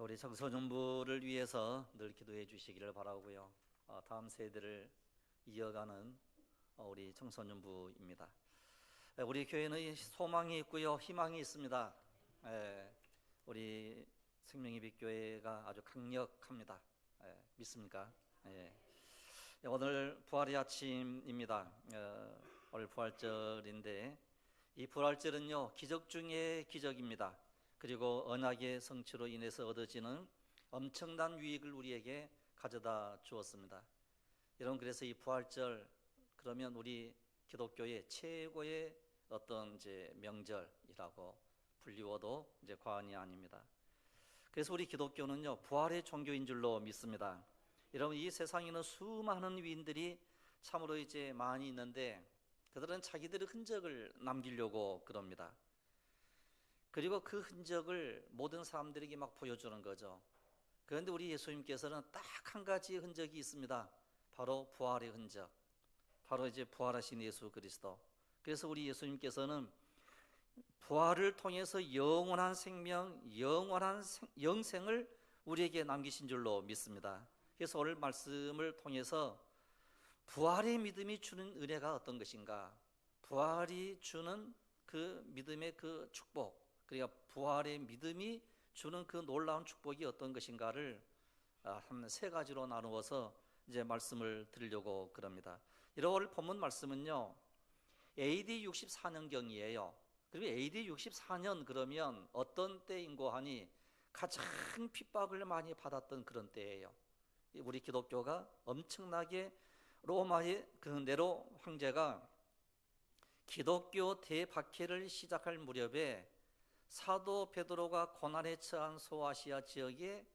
우리 청소년부를 위해서 늘 기도해 주시기를 바라고요. 다음 세대를 이어가는 우리 청소년부입니다. 우리 교회는 소망이 있고요, 희망이 있습니다. 우리 생명이빛교회가 아주 강력합니다. 믿습니까? 오늘 부활의 아침입니다. 오늘 부활절인데 이 부활절은요, 기적 중에 기적입니다. 그리고 언약의 성취로 인해서 얻어지는 엄청난 유익을 우리에게 가져다 주었습니다. 여러분, 그래서 이 부활절 그러면 우리 기독교의 최고의 어떤 이제 명절이라고 불리워도 이제 과언이 아닙니다. 그래서 우리 기독교는요, 부활의 종교인 줄로 믿습니다. 여러분, 이 세상에는 수많은 위인들이 참으로 이제 많이 있는데 그들은 자기들의 흔적을 남기려고 그럽니다. 그리고 그 흔적을 모든 사람들에게 막 보여주는 거죠. 그런데 우리 예수님께서는 딱 한 가지 흔적이 있습니다. 바로 부활의 흔적. 바로 이제 부활하신 예수 그리스도. 그래서 우리 예수님께서는 부활을 통해서 영원한 생명, 영원한 영생을 우리에게 남기신 줄로 믿습니다. 그래서 오늘 말씀을 통해서 부활의 믿음이 주는 은혜가 어떤 것인가, 부활이 주는 그 믿음의 그 축복, 그러니까 부활의 믿음이 주는 그 놀라운 축복이 어떤 것인가를 한 세 가지로 나누어서 이제 말씀을 드리려고 그럽니다. 오늘 본문 말씀은요, AD 64년경이에요. 그리고 AD 64년 그러면 어떤 때인고 하니 가장 핍박을 많이 받았던 그런 때예요. 우리 기독교가 엄청나게 로마의 그 네로 황제가 기독교 대박해를 시작할 무렵에 사도 베드로가 고난에 처한 소아시아 지역의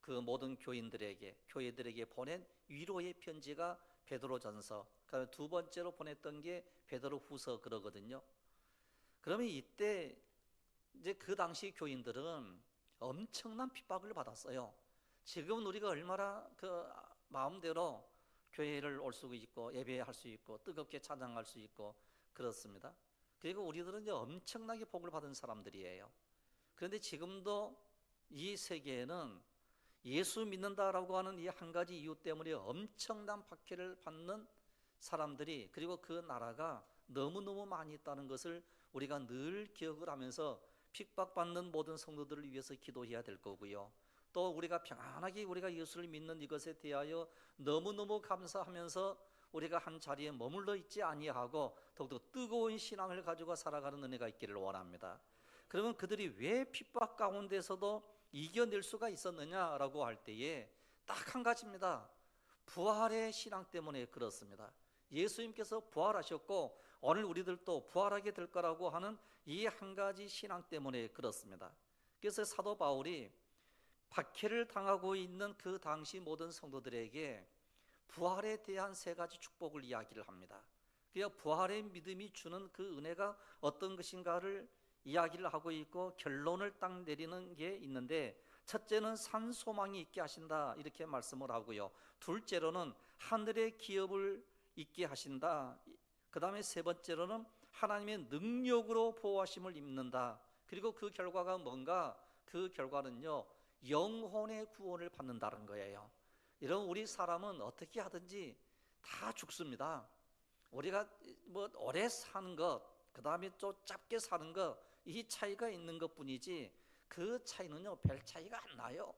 그 모든 교회들에게 보낸 위로의 편지가 베드로전서, 그다음에 두 번째로 보냈던 게 베드로후서 그러거든요. 그러면 이때 이제 그 당시 교인들은 엄청난 핍박을 받았어요. 지금은 우리가 얼마나 그 마음대로 교회를 올 수 있고 예배할 수 있고 뜨겁게 찬양할 수 있고 그렇습니다. 그리고 우리들은 이제 엄청나게 복을 받은 사람들이에요. 그런데 지금도 이 세계에는 예수 믿는다라고 하는 이 한 가지 이유 때문에 엄청난 박해를 받는 사람들이, 그리고 그 나라가 너무너무 많이 있다는 것을 우리가 늘 기억을 하면서 핍박받는 모든 성도들을 위해서 기도해야 될 거고요. 또 우리가 평안하게 우리가 예수를 믿는 이것에 대하여 너무너무 감사하면서 우리가 한 자리에 머물러 있지 아니하고 더욱더 뜨거운 신앙을 가지고 살아가는 은혜가 있기를 원합니다. 그러면 그들이 왜 핍박 가운데서도 이겨낼 수가 있었느냐라고 할 때에 딱 한 가지입니다. 부활의 신앙 때문에 그렇습니다. 예수님께서 부활하셨고 오늘 우리들도 부활하게 될 거라고 하는 이 한 가지 신앙 때문에 그렇습니다. 그래서 사도 바울이 박해를 당하고 있는 그 당시 모든 성도들에게 부활에 대한 세 가지 축복을 이야기를 합니다. 그러니까 부활의 믿음이 주는 그 은혜가 어떤 것인가를 이야기를 하고 있고 결론을 딱 내리는 게 있는데, 첫째는 산 소망이 있게 하신다 이렇게 말씀을 하고요. 둘째로는 하늘의 기업을 있게 하신다. 그 다음에 세 번째로는 하나님의 능력으로 보호하심을 입는다. 그리고 그 결과가 뭔가, 그 결과는요, 영혼의 구원을 받는다는 거예요. 이런 우리 사람은 어떻게 하든지 다 죽습니다. 우리가 뭐 오래 사는 것, 그 다음에 또 짧게 사는 것, 이 차이가 있는 것 뿐이지 그 차이는요 별 차이가 안 나요.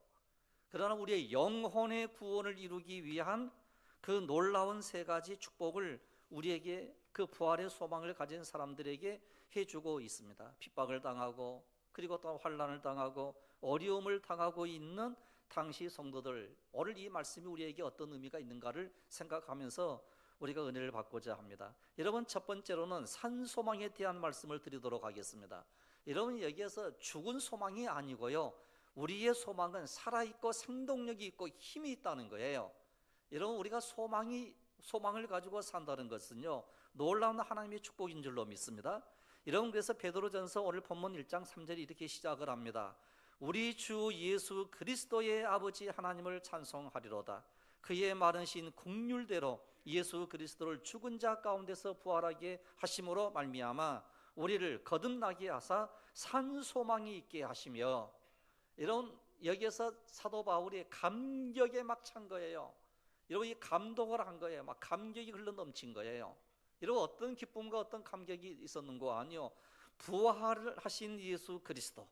그러나 우리의 영혼의 구원을 이루기 위한 그 놀라운 세 가지 축복을 우리에게, 그 부활의 소망을 가진 사람들에게 해주고 있습니다. 핍박을 당하고 그리고 또 환난을 당하고 어려움을 당하고 있는 당시 성도들, 오늘 이 말씀이 우리에게 어떤 의미가 있는가를 생각하면서 우리가 은혜를 받고자 합니다. 여러분, 첫 번째로는 산 소망에 대한 말씀을 드리도록 하겠습니다. 여러분, 여기에서 죽은 소망이 아니고요, 우리의 소망은 살아있고 생동력이 있고 힘이 있다는 거예요. 여러분, 우리가 소망을 가지고 산다는 것은요 놀라운 하나님의 축복인 줄로 믿습니다. 여러분, 그래서 베드로전서 오늘 본문 1장 3절이 이렇게 시작을 합니다. 우리 주 예수 그리스도의 아버지 하나님을 찬송하리로다. 그의 많으신 긍휼대로 예수 그리스도를 죽은 자 가운데서 부활하게 하심으로 말미암아 우리를 거듭나게 하사 산 소망이 있게 하시며, 이런 여기에서 사도 바울이 감격에 막 찬 거예요. 여러분, 이 감동을 한 거예요. 막 감격이 흘러 넘친 거예요. 여러분, 어떤 기쁨과 어떤 감격이 있었는가? 아니요, 부활을 하신 예수 그리스도,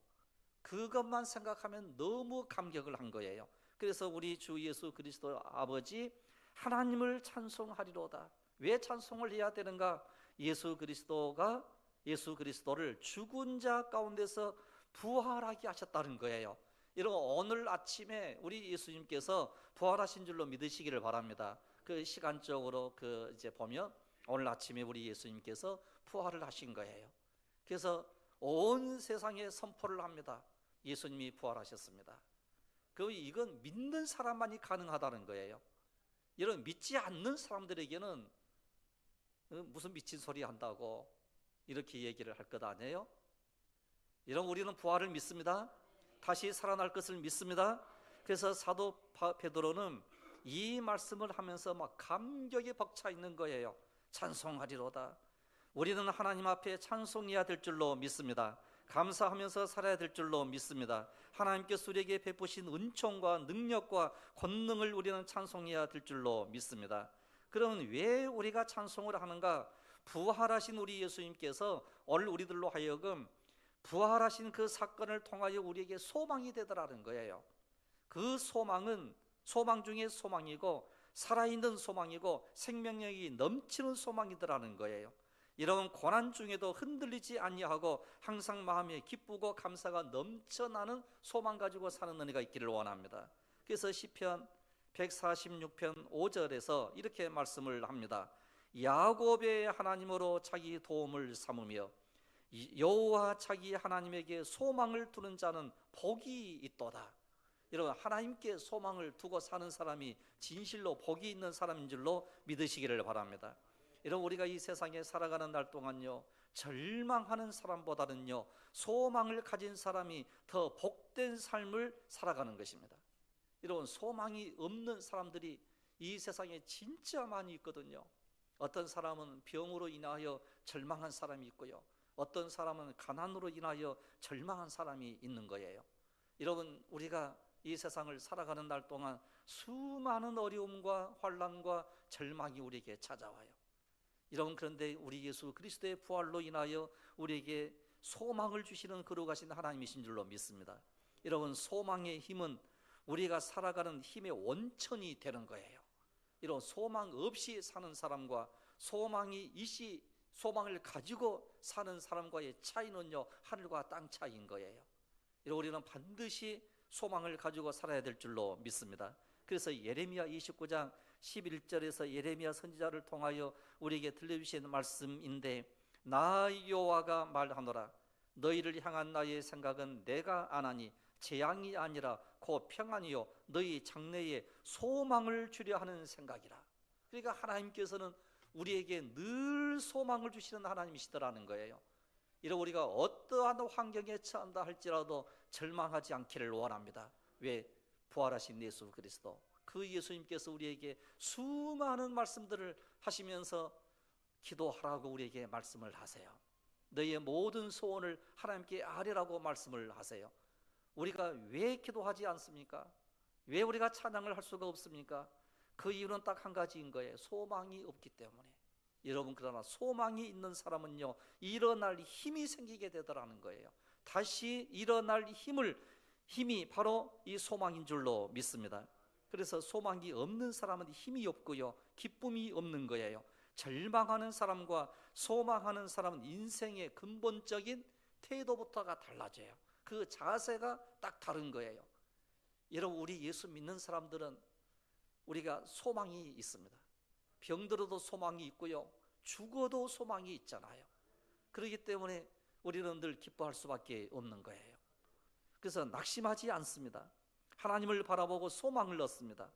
그것만 생각하면 너무 감격을 한 거예요. 그래서 우리 주 예수 그리스도 아버지 하나님을 찬송하리로다. 왜 찬송을 해야 되는가? 예수 그리스도를 죽은 자 가운데서 부활하게 하셨다는 거예요. 여러분, 오늘 아침에 우리 예수님께서 부활하신 줄로 믿으시기를 바랍니다. 그 시간적으로 이제 보면 오늘 아침에 우리 예수님께서 부활을 하신 거예요. 그래서 온 세상에 선포를 합니다. 예수님이 부활하셨습니다. 이건 믿는 사람만이 가능하다는 거예요. 이런 믿지 않는 사람들에게는 무슨 미친 소리 한다고 이렇게 얘기를 할 것 아니에요? 여러분, 우리는 부활을 믿습니다. 다시 살아날 것을 믿습니다. 그래서 사도 베드로는 이 말씀을 하면서 막 감격에 벅차 있는 거예요. 찬송하리로다. 우리는 하나님 앞에 찬송해야 될 줄로 믿습니다. 감사하면서 살아야 될 줄로 믿습니다. 하나님께서 우리에게 베푸신 은총과 능력과 권능을 우리는 찬송해야 될 줄로 믿습니다. 그러면 왜 우리가 찬송을 하는가? 부활하신 우리 예수님께서 오늘 우리들로 하여금 부활하신 그 사건을 통하여 우리에게 소망이 되더라는 거예요. 그 소망은 소망 중에 소망이고 살아있는 소망이고 생명력이 넘치는 소망이더라는 거예요. 이런 고난 중에도 흔들리지 아니하고 항상 마음에 기쁘고 감사가 넘쳐나는 소망 가지고 사는 은혜가 있기를 원합니다. 그래서 시편 146편 5절에서 이렇게 말씀을 합니다. 야곱의 하나님으로 자기 도움을 삼으며 여호와 자기 하나님에게 소망을 두는 자는 복이 있도다. 여러분, 하나님께 소망을 두고 사는 사람이 진실로 복이 있는 사람인 줄로 믿으시기를 바랍니다. 여러분, 우리가 이 세상에 살아가는 날 동안요, 절망하는 사람보다는요, 소망을 가진 사람이 더 복된 삶을 살아가는 것입니다. 여러분, 소망이 없는 사람들이 이 세상에 진짜 많이 있거든요. 어떤 사람은 병으로 인하여 절망한 사람이 있고요, 어떤 사람은 가난으로 인하여 절망한 사람이 있는 거예요. 여러분, 우리가 이 세상을 살아가는 날 동안 수많은 어려움과 환난과 절망이 우리에게 찾아와요. 여러분, 그런데 우리 예수 그리스도의 부활로 인하여 우리에게 소망을 주시는 거룩하신 하나님이신 줄로 믿습니다. 여러분, 소망의 힘은 우리가 살아가는 힘의 원천이 되는 거예요. 이런 소망 없이 사는 사람과 소망을 가지고 사는 사람과의 차이는요, 하늘과 땅 차이인 거예요. 우리는 반드시 소망을 가지고 살아야 될 줄로 믿습니다. 그래서 예레미야 29장 11절에서 예레미야 선지자를 통하여 우리에게 들려주시는 말씀인데, 나 여호와가 말하노라. 너희를 향한 나의 생각은 내가 아나니 재앙이 아니라 곧 평안이요 너희 장래에 소망을 주려 하는 생각이라. 그러니까 하나님께서는 우리에게 늘 소망을 주시는 하나님이시더라는 거예요. 이런 우리가 어떠한 환경에 처한다 할지라도 절망하지 않기를 원합니다. 왜? 부활하신 예수 그리스도, 그 예수님께서 우리에게 수많은 말씀들을 하시면서 기도하라고 우리에게 말씀을 하세요. 너희의 모든 소원을 하나님께 아뢰라고 말씀을 하세요. 우리가 왜 기도하지 않습니까? 왜 우리가 찬양을 할 수가 없습니까? 그 이유는 딱 한 가지인 거예요. 소망이 없기 때문에. 여러분, 그러나 소망이 있는 사람은요, 일어날 힘이 생기게 되더라는 거예요. 다시 일어날 힘이 바로 이 소망인 줄로 믿습니다. 그래서 소망이 없는 사람은 힘이 없고요, 기쁨이 없는 거예요. 절망하는 사람과 소망하는 사람은 인생의 근본적인 태도부터가 달라져요. 그 자세가 딱 다른 거예요. 여러분, 우리 예수 믿는 사람들은 우리가 소망이 있습니다. 병들어도 소망이 있고요, 죽어도 소망이 있잖아요. 그렇기 때문에 우리는 늘 기뻐할 수밖에 없는 거예요. 그래서 낙심하지 않습니다. 하나님을 바라보고 소망을 얻습니다.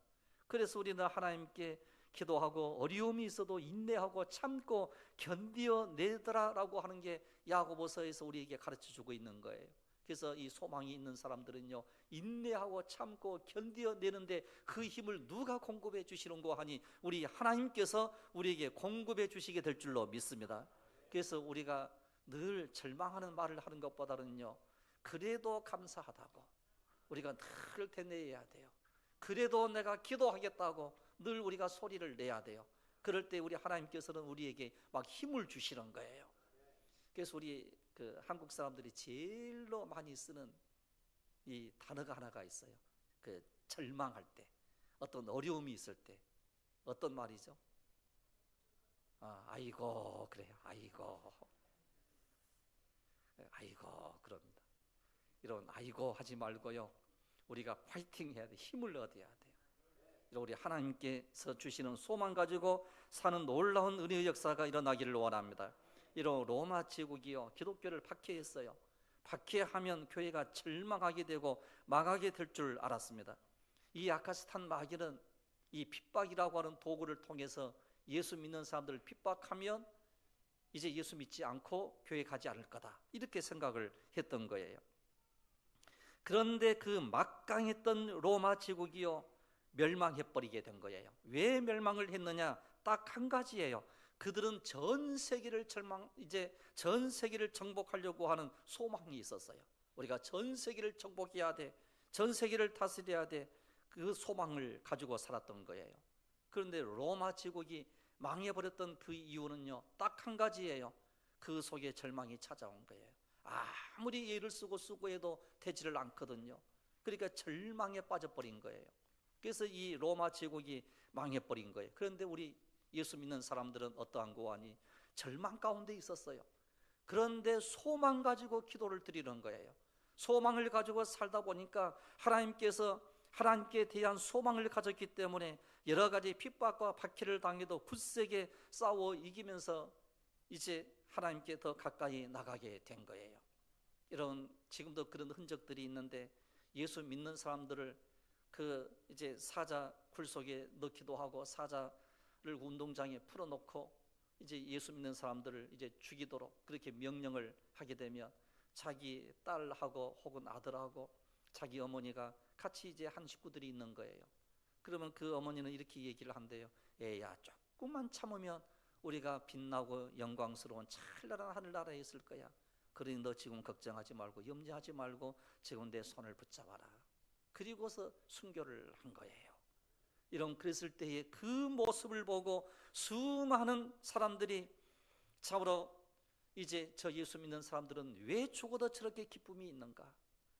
그래서 우리는 하나님께 기도하고 어려움이 있어도 인내하고 참고 견디어내더라라고 하는 게 야고보서에서 우리에게 가르쳐주고 있는 거예요. 그래서 이 소망이 있는 사람들은요, 인내하고 참고 견디어내는데 그 힘을 누가 공급해 주시는고 하니 우리 하나님께서 우리에게 공급해 주시게 될 줄로 믿습니다. 그래서 우리가 늘 절망하는 말을 하는 것보다는요, 그래도 감사하다고, 우리가 늘 되뇌어야 돼요. 그래도 내가 기도하겠다고 늘 우리가 소리를 내야 돼요. 그럴 때 우리 하나님께서는 우리에게 막 힘을 주시는 거예요. 그래서 우리 한국 사람들이 제일로 많이 쓰는 이 단어가 하나가 있어요. 절망할 때, 어떤 어려움이 있을 때 어떤 말이죠? 아이고 그래요. 아이고 그럽니다. 이런 아이고 하지 말고요, 우리가 파이팅 해야 돼. 힘을 얻어야 돼요. 우리 하나님께서 주시는 소망 가지고 사는 놀라운 은혜의 역사가 일어나기를 원합니다. 이런 로마 제국이요, 기독교를 박해했어요. 박해하면 교회가 절망하게 되고 망하게 될 줄 알았습니다. 이 아카스탄 마귀는 이 핍박이라고 하는 도구를 통해서 예수 믿는 사람들을 핍박하면 이제 예수 믿지 않고 교회 가지 않을 거다, 이렇게 생각을 했던 거예요. 그런데 그 막강했던 로마 제국이요, 멸망해버리게 된 거예요. 왜 멸망을 했느냐? 딱 한 가지예요. 그들은 전 세계를 정복하려고 하는 소망이 있었어요. 우리가 전 세계를 정복해야 돼, 전 세계를 다스려야 돼, 그 소망을 가지고 살았던 거예요. 그런데 로마 제국이 망해버렸던 그 이유는요, 딱 한 가지예요. 그 속에 절망이 찾아온 거예요. 아무리 예를 쓰고 해도 되지를 않거든요. 그러니까 절망에 빠져버린 거예요. 그래서 이 로마 제국이 망해버린 거예요. 그런데 우리 예수 믿는 사람들은 어떠한 고하니? 절망 가운데 있었어요. 그런데 소망 가지고 기도를 드리는 거예요. 소망을 가지고 살다 보니까 하나님께 대한 소망을 가졌기 때문에 여러 가지 핍박과 박해를 당해도 굳세게 싸워 이기면서 이제 하나님께 더 가까이 나가게 된 거예요. 지금도 그런 흔적들이 있는데, 예수 믿는 사람들을 이제 사자 굴 속에 넣기도 하고, 사자를 운동장에 풀어놓고 이제 예수 믿는 사람들을 이제 죽이도록 그렇게 명령을 하게 되면 자기 딸하고 혹은 아들하고 자기 어머니가 같이 이제 한 식구들이 있는 거예요. 그러면 그 어머니는 이렇게 얘기를 한대요. 애야, 조금만 참으면 우리가 빛나고 영광스러운 찬란한 하늘나라에 있을 거야. 그러니 너 지금 걱정하지 말고 염려하지 말고 지금 내 손을 붙잡아라. 그리고서 순교를 한 거예요. 그랬을 때의 그 모습을 보고 수많은 사람들이 참으로 이제 저 예수 믿는 사람들은 왜 죽어도 저렇게 기쁨이 있는가?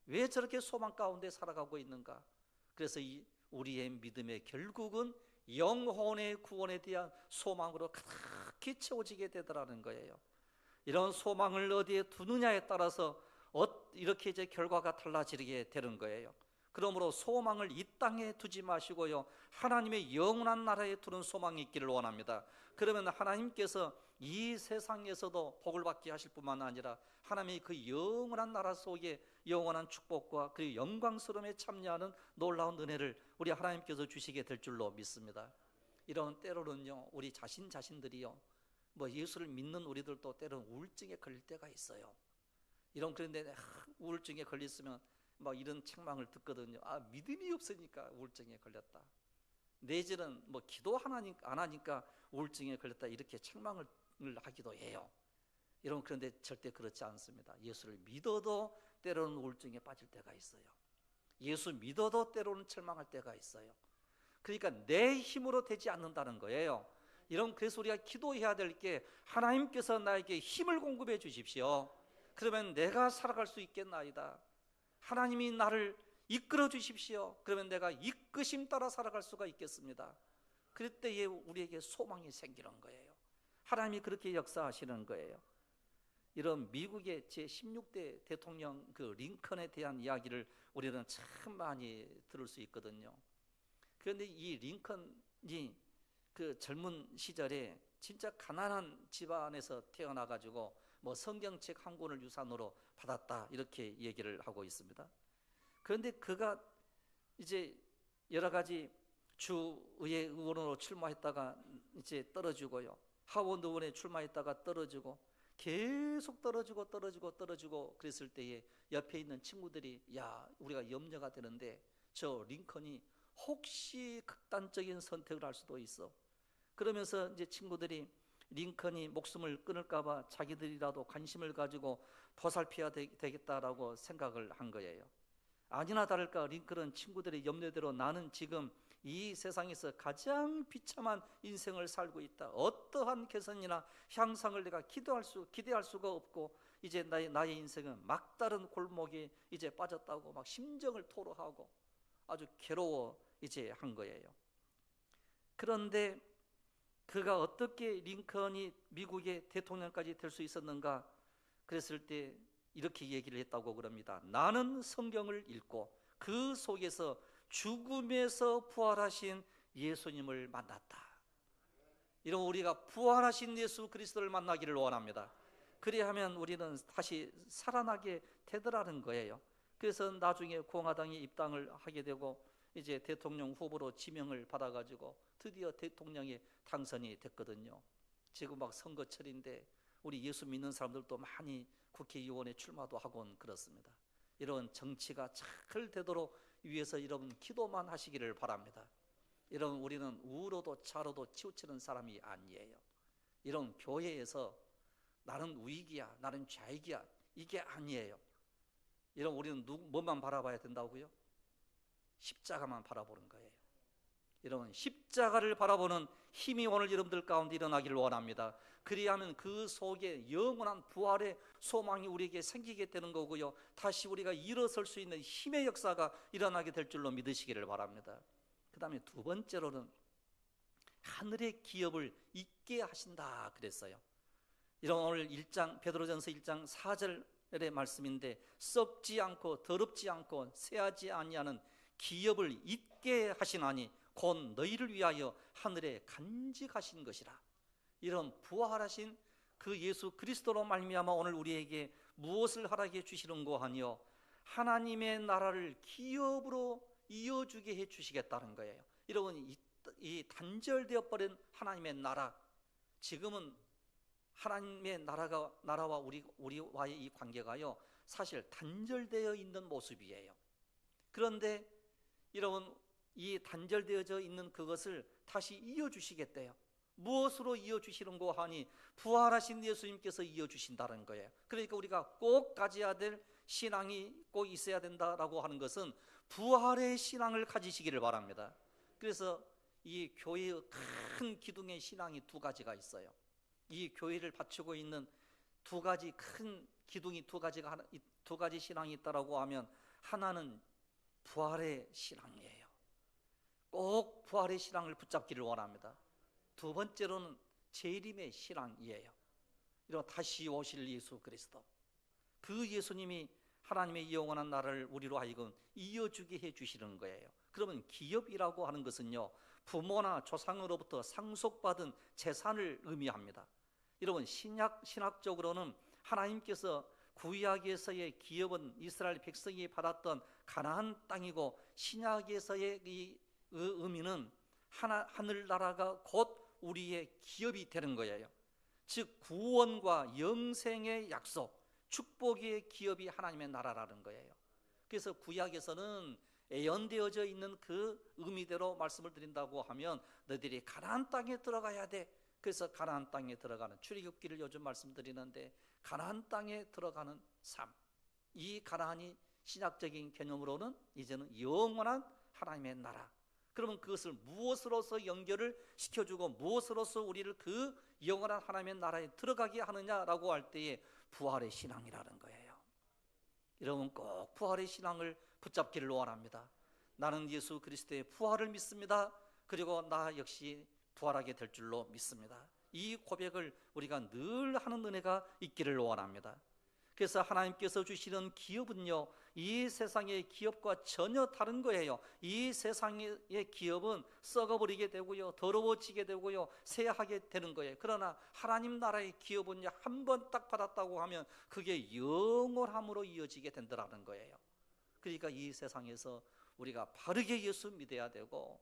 왜 저렇게 소망 가운데 살아가고 있는가? 그래서 우리의 믿음의 결국은 영혼의 구원에 대한 소망으로 가득히 채워지게 되더라는 거예요. 이런 소망을 어디에 두느냐에 따라서 이렇게 이제 결과가 달라지게 되는 거예요. 그러므로 소망을 이 땅에 두지 마시고요, 하나님의 영원한 나라에 두는 소망이 있기를 원합니다. 그러면 하나님께서 이 세상에서도 복을 받게 하실 뿐만 아니라 하나님의 그 영원한 나라 속에 영원한 축복과 그리고 영광스러움에 참여하는 놀라운 은혜를 우리 하나님께서 주시게 될 줄로 믿습니다. 이런 때로는요, 우리 자신들이요, 예수를 믿는 우리들도 때로는 우울증에 걸릴 때가 있어요. 그런데 우울증에 걸렸으면 이런 책망을 듣거든요. 믿음이 없으니까 우울증에 걸렸다. 내지는 기도 안 하니까 우울증에 걸렸다, 이렇게 책망을 하기도 해요. 그런데 절대 그렇지 않습니다. 예수를 믿어도 때로는 우울증에 빠질 때가 있어요. 예수 믿어도 때로는 절망할 때가 있어요. 그러니까 내 힘으로 되지 않는다는 거예요. 그래서 우리가 기도해야 될 게, 하나님께서 나에게 힘을 공급해 주십시오. 그러면 내가 살아갈 수 있겠나이다. 하나님이 나를 이끌어 주십시오. 그러면 내가 이끄심 따라 살아갈 수가 있겠습니다. 그럴 때에 우리에게 소망이 생기는 거예요. 하나님이 그렇게 역사하시는 거예요. 이런 미국의 제16대 대통령 링컨에 대한 이야기를 우리는 참 많이 들을 수 있거든요. 그런데 이 링컨이 젊은 시절에 진짜 가난한 집안에서 태어나가지고 성경책 한 권을 유산으로 받았다, 이렇게 얘기를 하고 있습니다. 그런데 그가 이제 여러 가지 주의회 의원으로 출마했다가 이제 떨어지고요, 하원 의원에 출마했다가 떨어지고, 계속 떨어지고 그랬을 때에 옆에 있는 친구들이, 우리가 염려가 되는데 저 링컨이 혹시 극단적인 선택을 할 수도 있어. 그러면서 이제 친구들이 링컨이 목숨을 끊을까봐 자기들이라도 관심을 가지고 보살펴야 되겠다라고 생각을 한 거예요. 아니나 다를까 링컨은 친구들의 염려대로 나는 지금 이 세상에서 가장 비참한 인생을 살고 있다. 어떠한 개선이나 향상을 내가 기대할 수가 없고 이제 나의 인생은 막다른 골목에 이제 빠졌다고 막 심정을 토로하고 아주 괴로워 이제 한 거예요. 그런데 그가 어떻게 링컨이 미국의 대통령까지 될 수 있었는가? 그랬을 때 이렇게 얘기를 했다고 그럽니다. 나는 성경을 읽고 그 속에서 죽음에서 부활하신 예수님을 만났다. 이런 우리가 부활하신 예수 그리스도를 만나기를 원합니다. 그리하면 우리는 다시 살아나게 되더라는 거예요. 그래서 나중에 공화당에 입당을 하게 되고 이제 대통령 후보로 지명을 받아가지고 드디어 대통령에 당선이 됐거든요. 지금 막 선거철인데 우리 예수 믿는 사람들도 많이 국회의원에 출마도 하곤 그렇습니다. 이런 정치가 잘 되도록 위해서 여러분 기도만 하시기를 바랍니다. 이런 우리는 우로도 좌로도 치우치는 사람이 아니에요. 이런 교회에서 나는 우익이야, 나는 좌익이야, 이게 아니에요. 이런 우리는 뭐만 바라봐야 된다고요? 십자가만 바라보는 거예요. 여러분 십자가를 바라보는 힘이 오늘 여러분들 가운데 일어나기를 원합니다. 그리하면 그 속에 영원한 부활의 소망이 우리에게 생기게 되는 거고요, 다시 우리가 일어설 수 있는 힘의 역사가 일어나게 될 줄로 믿으시기를 바랍니다. 그 다음에 두 번째로는 하늘의 기업을 잊게 하신다 그랬어요. 이런 오늘 1장 베드로전서 1장 4절의 말씀인데 썩지 않고 더럽지 않고 쇠하지 아니하는 기업을 잊게 하시나니 곧 너희를 위하여 하늘에 간직하신 것이라. 이런 부활하신 그 예수 그리스도로 말미암아 오늘 우리에게 무엇을 허락해 주시는고 하니요, 하나님의 나라를 기업으로 이어주게 해 주시겠다는 거예요. 여러분 이 단절되어 버린 하나님의 나라, 지금은 하나님의 나라와 우리와의 이 관계가요 사실 단절되어 있는 모습이에요. 그런데 여러분 이 단절되어져 있는 그것을 다시 이어주시겠대요. 무엇으로 이어주시는고 하니 부활하신 예수님께서 이어주신다는 거예요. 그러니까 우리가 꼭 가져야 될 신앙이 꼭 있어야 된다라고 하는 것은 부활의 신앙을 가지시기를 바랍니다. 그래서 이 교회의 큰 기둥의 신앙이 두 가지가 있어요. 이 교회를 받치고 있는 두 가지 큰 기둥이 두 가지 신앙이 있다라고 하면 하나는 부활의 신앙이에요. 꼭 부활의 신앙을 붙잡기를 원합니다. 두 번째로는 재림의 신앙이에요. 이런 다시 오실 예수 그리스도, 그 예수님이 하나님의 영원한 나라를 우리로 하여금 이어주게 해주시는 거예요. 그러면 기업이라고 하는 것은요 부모나 조상으로부터 상속받은 재산을 의미합니다. 여러분 신학적으로는 하나님께서 구약에서의 기업은 이스라엘 백성이 받았던 가나안 땅이고, 신약에서의 이 의미는 하늘나라가 곧 우리의 기업이 되는 거예요. 즉 구원과 영생의 약속, 축복의 기업이 하나님의 나라라는 거예요. 그래서 구약에서는 예언되어져 있는 그 의미대로 말씀을 드린다고 하면 너희들이 가나안 땅에 들어가야 돼. 그래서 가나안 땅에 들어가는, 출애굽기를 요즘 말씀드리는데 가나안 땅에 들어가는 삶, 이 가나안이 신약적인 개념으로는 이제는 영원한 하나님의 나라. 그러면 그것을 무엇으로서 연결을 시켜주고 무엇으로서 우리를 그 영원한 하나님의 나라에 들어가게 하느냐라고 할 때에 부활의 신앙이라는 거예요. 여러분 꼭 부활의 신앙을 붙잡기를 원합니다. 나는 예수 그리스도의 부활을 믿습니다. 그리고 나 역시 부활하게 될 줄로 믿습니다. 이 고백을 우리가 늘 하는 은혜가 있기를 원합니다. 그래서 하나님께서 주시는 기업은요 이 세상의 기업과 전혀 다른 거예요. 이 세상의 기업은 썩어버리게 되고요, 더러워지게 되고요, 쇠하게 되는 거예요. 그러나 하나님 나라의 기업은 한 번 딱 받았다고 하면 그게 영원함으로 이어지게 된다는 거예요. 그러니까 이 세상에서 우리가 바르게 예수 믿어야 되고,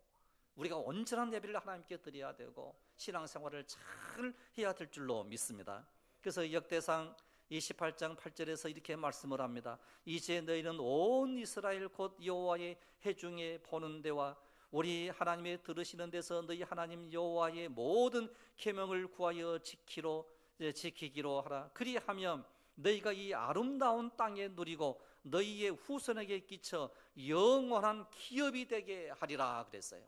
우리가 온전한 예배를 하나님께 드려야 되고, 신앙생활을 잘 해야 될 줄로 믿습니다. 그래서 역대상 28장 8절에서 이렇게 말씀을 합니다. 이제 너희는 온 이스라엘 곧 여호와의 회중에 보는 데와 우리 하나님의 들으시는 데서 너희 하나님 여호와의 모든 계명을 구하여 지키기로 하라. 그리하면 너희가 이 아름다운 땅에 누리고 너희의 후손에게 끼쳐 영원한 기업이 되게 하리라 그랬어요.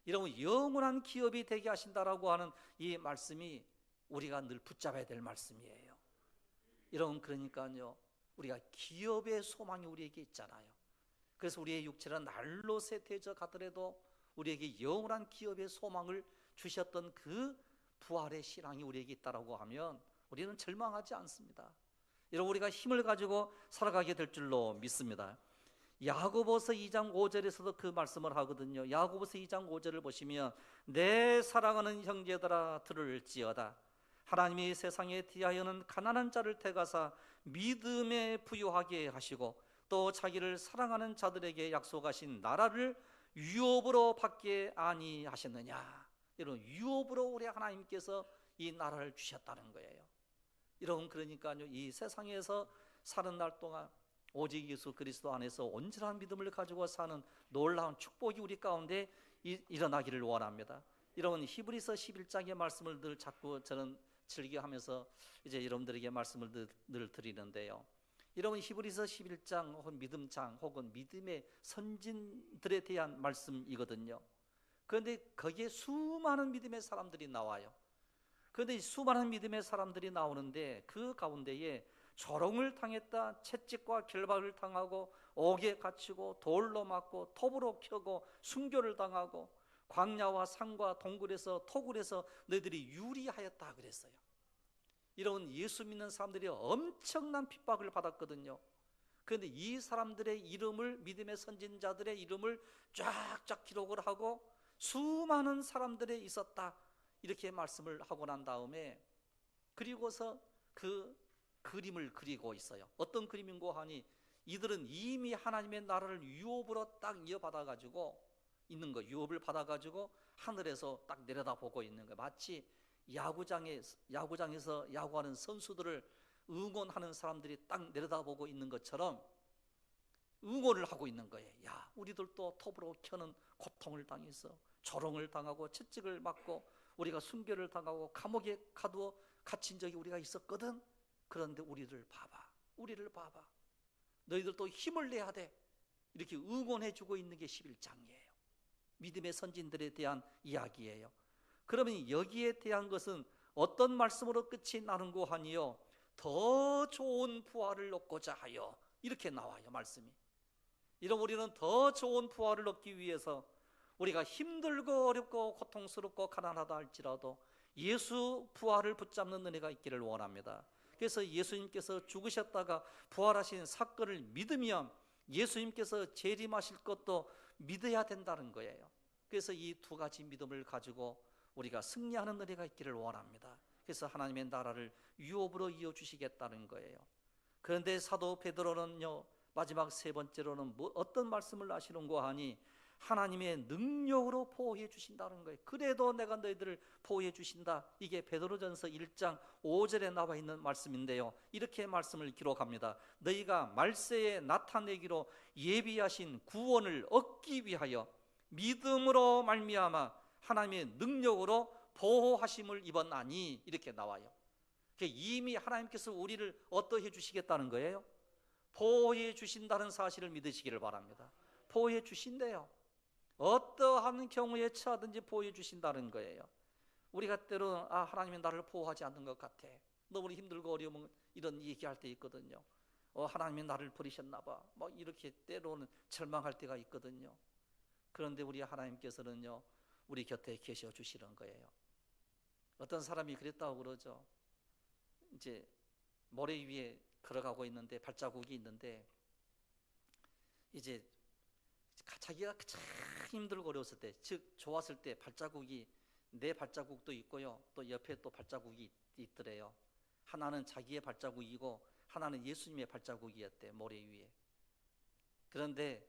이런 영원한 기업이 되게 하신다라고 하는 이 말씀이 우리가 늘 붙잡아야 될 말씀이에요. 여러분, 그러니까요, 우리가 기업의 소망이 우리에게 있잖아요. 그래서 우리의 육체는 날로 쇠퇴져 가더라도 우리에게 영원한 기업의 소망을 주셨던 그 부활의 신앙이 우리에게 있다라고 하면 우리는 절망하지 않습니다. 여러분, 우리가 힘을 가지고 살아가게 될 줄로 믿습니다. 야고보서 2장 5절에서도 그 말씀을 하거든요. 야고보서 2장 5절을 보시면 내 사랑하는 형제들아 들을지어다. 하나님이 세상에 대하여는 가난한 자를 택하사 믿음에 부유하게 하시고 또 자기를 사랑하는 자들에게 약속하신 나라를 유업으로 받게 아니하셨느냐. 여러분, 유업으로 우리 하나님께서 이 나라를 주셨다는 거예요. 여러분, 그러니까요, 이 세상에서 사는 날 동안 오직 예수 그리스도 안에서 온전한 믿음을 가지고 사는 놀라운 축복이 우리 가운데 일어나기를 원합니다. 여러분, 히브리서 11장의 말씀을 늘 자꾸 저는 즐겨하면서 이제 여러분들에게 말씀을 늘 드리는데요. 여러분, 히브리서 11장 혹은 믿음장 혹은 믿음의 선진들에 대한 말씀이거든요. 그런데 거기에 수많은 믿음의 사람들이 나와요. 그런데 수많은 믿음의 사람들이 나오는데 그 가운데에 조롱을 당했다, 채찍과 결박을 당하고 옥에 갇히고 돌로 맞고 톱으로 켜고 순교를 당하고 광야와 산과 동굴에서 토굴에서 너희들이 유리하였다 그랬어요. 이런 예수 믿는 사람들이 엄청난 핍박을 받았거든요. 그런데 이 사람들의 이름을, 믿음의 선진자들의 이름을 쫙쫙 기록을 하고 수많은 사람들이 있었다 이렇게 말씀을 하고 난 다음에 그리고서 그 그림을 그리고 있어요. 어떤 그림인고 하니 이들은 이미 하나님의 나라를 유업으로 딱 이어받아 가지고 있는 거, 유업을 받아 가지고 하늘에서 딱 내려다보고 있는 거. 마치 야구장에서 야구하는 선수들을 응원하는 사람들이 딱 내려다보고 있는 것처럼 응원을 하고 있는 거예요. 야, 우리들도 톱으로 켜는 고통을 당해서 조롱을 당하고 채찍을 맞고 우리가 순교를 당하고 감옥에 가두어 갇힌 적이 우리가 있었거든. 그런데 우리를 봐봐. 너희들도 힘을 내야 돼. 이렇게 응원해주고 있는 게 11장이에요. 믿음의 선진들에 대한 이야기예요. 그러면 여기에 대한 것은 어떤 말씀으로 끝이 나는고 하니요, 더 좋은 부활을 얻고자 하여 이렇게 나와요, 말씀이. 이런 우리는 더 좋은 부활을 얻기 위해서 우리가 힘들고 어렵고 고통스럽고 가난하다 할지라도 예수 부활을 붙잡는 은혜가 있기를 원합니다. 그래서 예수님께서 죽으셨다가 부활하신 사건을 믿으면 예수님께서 재림하실 것도 믿어야 된다는 거예요. 그래서 이 두 가지 믿음을 가지고 우리가 승리하는 은혜가 있기를 원합니다. 그래서 하나님의 나라를 유업으로 이어주시겠다는 거예요. 그런데 사도 베드로는요, 마지막 세 번째로는 어떤 말씀을 하시는고 하니 하나님의 능력으로 보호해 주신다는 거예요. 그래도 내가 너희들을 보호해 주신다. 이게 베드로전서 1장 5절에 나와 있는 말씀인데요, 이렇게 말씀을 기록합니다. 너희가 말세에 나타내기로 예비하신 구원을 얻기 위하여 믿음으로 말미암아 하나님의 능력으로 보호하심을 입었나니 이렇게 나와요. 이미 하나님께서 우리를 어떠해 주시겠다는 거예요? 보호해 주신다는 사실을 믿으시기를 바랍니다. 보호해 주신대요. 어떠한 경우에 처하든지 보호해 주신다는 거예요. 우리가 때로는 하나님이 나를 보호하지 않는 것 같아, 너무 힘들고 어려우면 이런 얘기할 때 있거든요. 하나님이 나를 버리셨나 봐, 이렇게 때로는 절망할 때가 있거든요. 그런데 우리 하나님께서는요, 우리 곁에 계셔 주시는 거예요. 어떤 사람이 그랬다고 그러죠. 이제 모래 위에 걸어가고 있는데 발자국이 있는데 이제 자기가 가장 힘들고 어려웠을 때, 즉 좋았을 때 발자국이 내 발자국도 있고요, 또 옆에 또 발자국이 있더래요. 하나는 자기의 발자국이고 하나는 예수님의 발자국이었대, 모래 위에. 그런데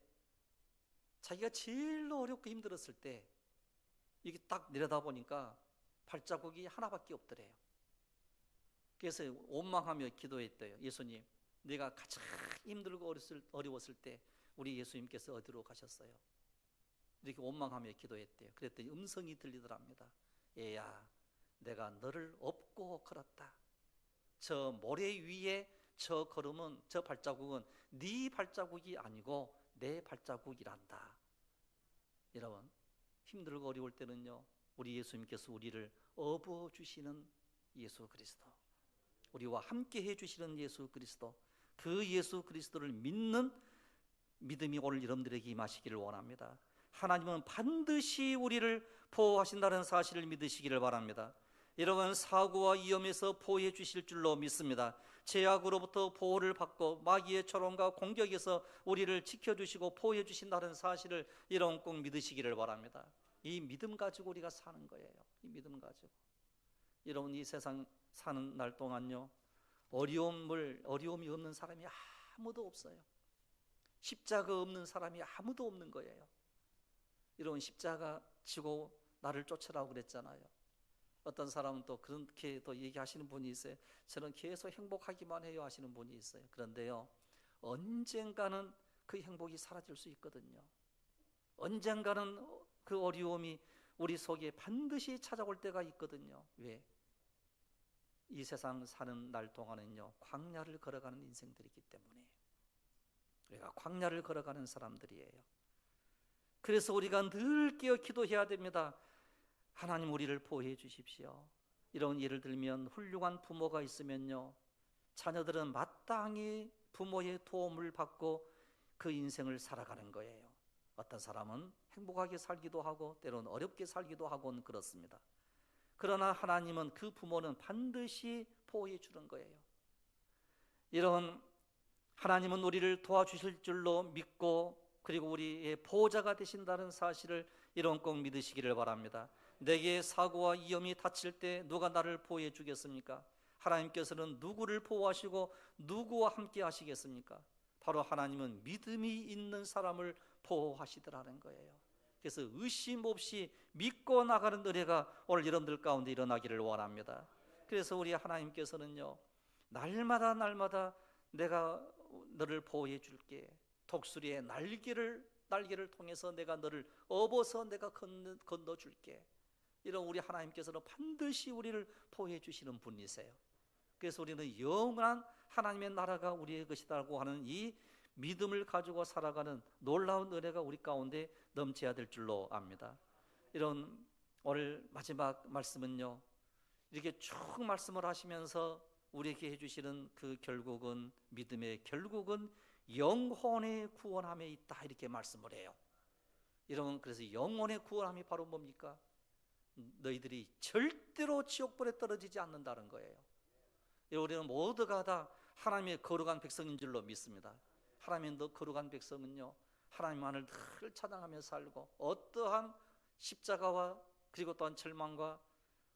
자기가 제일 어렵고 힘들었을 때 이게 딱 내려다보니까 발자국이 하나밖에 없더래요. 그래서 원망하며 기도했대요. 예수님, 내가 가장 힘들고 어려웠을 때 우리 예수님께서 어디로 가셨어요? 이렇게 원망하며 기도했대요. 그랬더니 음성이 들리더랍니다. 얘야, 내가 너를 업고 걸었다. 저 모래 위에 저 걸음은, 저 발자국은 네 발자국이 아니고 내 발자국이란다. 여러분, 힘들고 어려울 때는요, 우리 예수님께서 우리를 업어주시는 예수 그리스도, 우리와 함께 해주시는 예수 그리스도, 그 예수 그리스도를 믿는 믿음이 오늘 여러분들에게 임하시기를 원합니다. 하나님은 반드시 우리를 보호하신다는 사실을 믿으시기를 바랍니다. 여러분, 사고와 위험에서 보호해 주실 줄로 믿습니다. 죄악으로부터 보호를 받고 마귀의 조롱과 공격에서 우리를 지켜주시고 보호해 주신다는 사실을 여러분 꼭 믿으시기를 바랍니다. 이 믿음 가지고 우리가 사는 거예요. 이 믿음 가지고. 여러분, 이 세상 사는 날 동안요, 어려움이 없는 사람이 아무도 없어요. 십자가 없는 사람이 아무도 없는 거예요. 여러분, 십자가 지고 나를 쫓으라고 그랬잖아요. 어떤 사람은 또 그렇게 또 얘기하시는 분이 있어요. 저는 계속 행복하기만 해요 하시는 분이 있어요. 그런데요, 언젠가는 그 행복이 사라질 수 있거든요. 언젠가는 그 어려움이 우리 속에 반드시 찾아올 때가 있거든요. 왜? 이 세상 사는 날 동안은요, 광야를 걸어가는 인생들이기 때문에. 우리가 광야를 걸어가는 사람들이에요. 그래서 우리가 늘 깨어 기도해야 됩니다. 하나님, 우리를 보호해 주십시오. 이런 예를 들면 훌륭한 부모가 있으면요, 자녀들은 마땅히 부모의 도움을 받고 그 인생을 살아가는 거예요. 어떤 사람은 행복하게 살기도 하고 때로는 어렵게 살기도 하고는 그렇습니다. 그러나 하나님은 그 부모는 반드시 보호해 주는 거예요. 이런 하나님은 우리를 도와주실 줄로 믿고, 그리고 우리의 보호자가 되신다는 사실을 이런 꼭 믿으시기를 바랍니다. 내게 사고와 위험이 닥칠 때 누가 나를 보호해 주겠습니까? 하나님께서는 누구를 보호하시고 누구와 함께 하시겠습니까? 바로 하나님은 믿음이 있는 사람을 보호하시더라는 거예요. 그래서 의심 없이 믿고 나가는 은혜가 오늘 여러분들 가운데 일어나기를 원합니다. 그래서 우리 하나님께서는요, 날마다 내가 너를 보호해 줄게, 독수리의 날개를 통해서 내가 너를 업어서 내가 건너 줄게, 이런 우리 하나님께서는 반드시 우리를 보호해 주시는 분이세요. 그래서 우리는 영원한 하나님의 나라가 우리의 것이라고 하는 이 믿음을 가지고 살아가는 놀라운 은혜가 우리 가운데 넘쳐야 될 줄로 압니다. 이런 오늘 마지막 말씀은요, 이렇게 쭉 말씀을 하시면서 우리에게 해주시는 그 결국은, 믿음의 결국은 영혼의 구원함에 있다, 이렇게 말씀을 해요. 여러분, 그래서 영혼의 구원함이 바로 뭡니까? 너희들이 절대로 지옥불에 떨어지지 않는다는 거예요. 우리는 모두가 다 하나님의 거룩한 백성인 줄로 믿습니다. 하나님의 거룩한 백성은요, 하나님만을 늘 찬양하며 살고 어떠한 십자가와 그리고 또한 절망과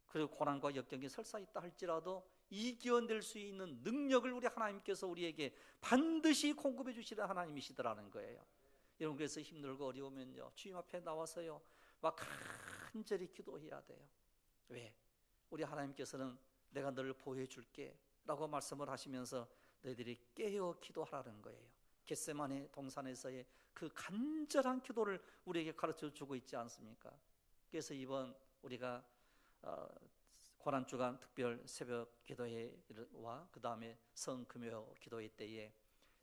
그리고 고난과 역경이 설사 있다 할지라도 이겨낼 수 있는 능력을 우리 하나님께서 우리에게 반드시 공급해 주시는 하나님이시더라는 거예요. 여러분, 그래서 힘들고 어려우면요, 주님 앞에 나와서요, 막 간절히 기도해야 돼요. 왜? 우리 하나님께서는 내가 너를 보호해 줄게 라고 말씀을 하시면서 너희들이 깨어 기도하라는 거예요. 겟세마네 동산에서의 그 간절한 기도를 우리에게 가르쳐 주고 있지 않습니까? 그래서 우리가 고난주간 특별 새벽 기도회와 그 다음에 성금요 기도회 때에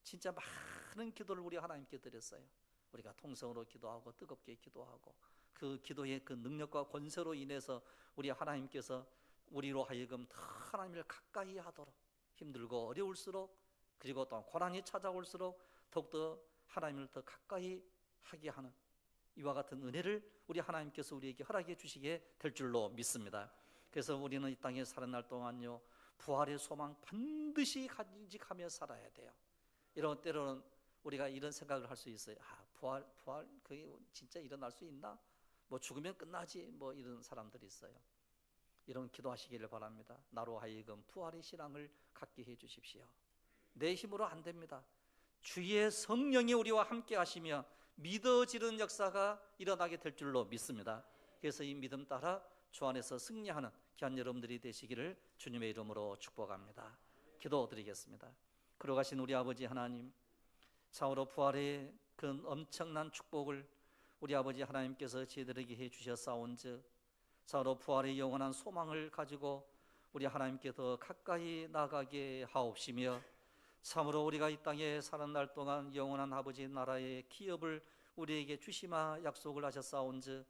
진짜 많은 기도를 우리 하나님께 드렸어요. 우리가 통성으로 기도하고 뜨겁게 기도하고 그 기도의 그 능력과 권세로 인해서 우리 하나님께서 우리로 하여금 더 하나님을 가까이 하도록, 힘들고 어려울수록 그리고 또 고난이 찾아올수록 더욱더 하나님을 더 가까이 하게 하는 이와 같은 은혜를 우리 하나님께서 우리에게 허락해 주시게 될 줄로 믿습니다. 그래서 우리는 이 땅에 사는 날 동안요, 부활의 소망 반드시 간직하며 살아야 돼요. 이런 때로는 우리가 이런 생각을 할 수 있어요. 부활 그게 진짜 일어날 수 있나? 뭐 죽으면 끝나지, 뭐 이런 사람들이 있어요. 이런 기도하시기를 바랍니다. 나로 하여금 부활의 신앙을 갖게 해 주십시오. 내 힘으로 안 됩니다. 주의 성령이 우리와 함께 하시며 믿어지는 역사가 일어나게 될 줄로 믿습니다. 그래서 이 믿음 따라 주 안에서 승리하는 귀한 여러분들이 되시기를 주님의 이름으로 축복합니다. 기도드리겠습니다. 걸어가신 우리 아버지 하나님, 참으로 부활의 그 엄청난 축복을 우리 아버지 하나님께서 저희들에게 해 주셨사온즉 참으로 부활의 영원한 소망을 가지고 우리 하나님께 더 가까이 나가게 하옵시며 참으로 우리가 이 땅에 사는 날 동안 영원한 아버지 나라의 기업을 우리에게 주시마 약속을 하셨사온즉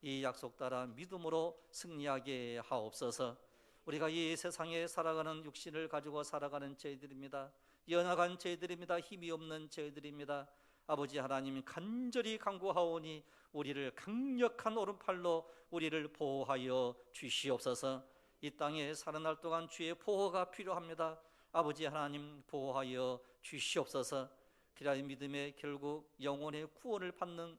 이 약속 따라 믿음으로 승리하게 하옵소서. 우리가 이 세상에 살아가는 육신을 가지고 살아가는 저희들입니다. 연약한 저희들입니다. 힘이 없는 저희들입니다. 아버지 하나님 간절히 간구하오니 우리를 강력한 오른팔로 우리를 보호하여 주시옵소서. 이 땅에 사는 날 동안 주의 보호가 필요합니다. 아버지 하나님 보호하여 주시옵소서. 그리하여 믿음의 결국 영혼의 구원을 받는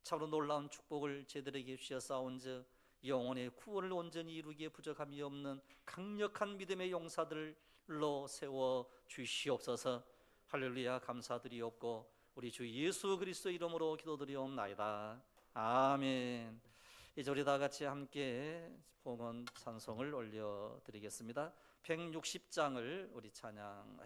참으로 놀라운 축복을 저희들에게 주셨사온즉 영혼의 구원을 온전히 이루기에 부족함이 없는 강력한 믿음의 용사들로 세워 주시옵소서. 할렐루야. 감사드리옵고 우리 주 예수 그리스도 이름으로 기도드리옵나이다. 아멘. 이제 우리 다 같이 함께 봉헌 찬송을 올려드리겠습니다. 160장을 우리 찬양하시겠습니다.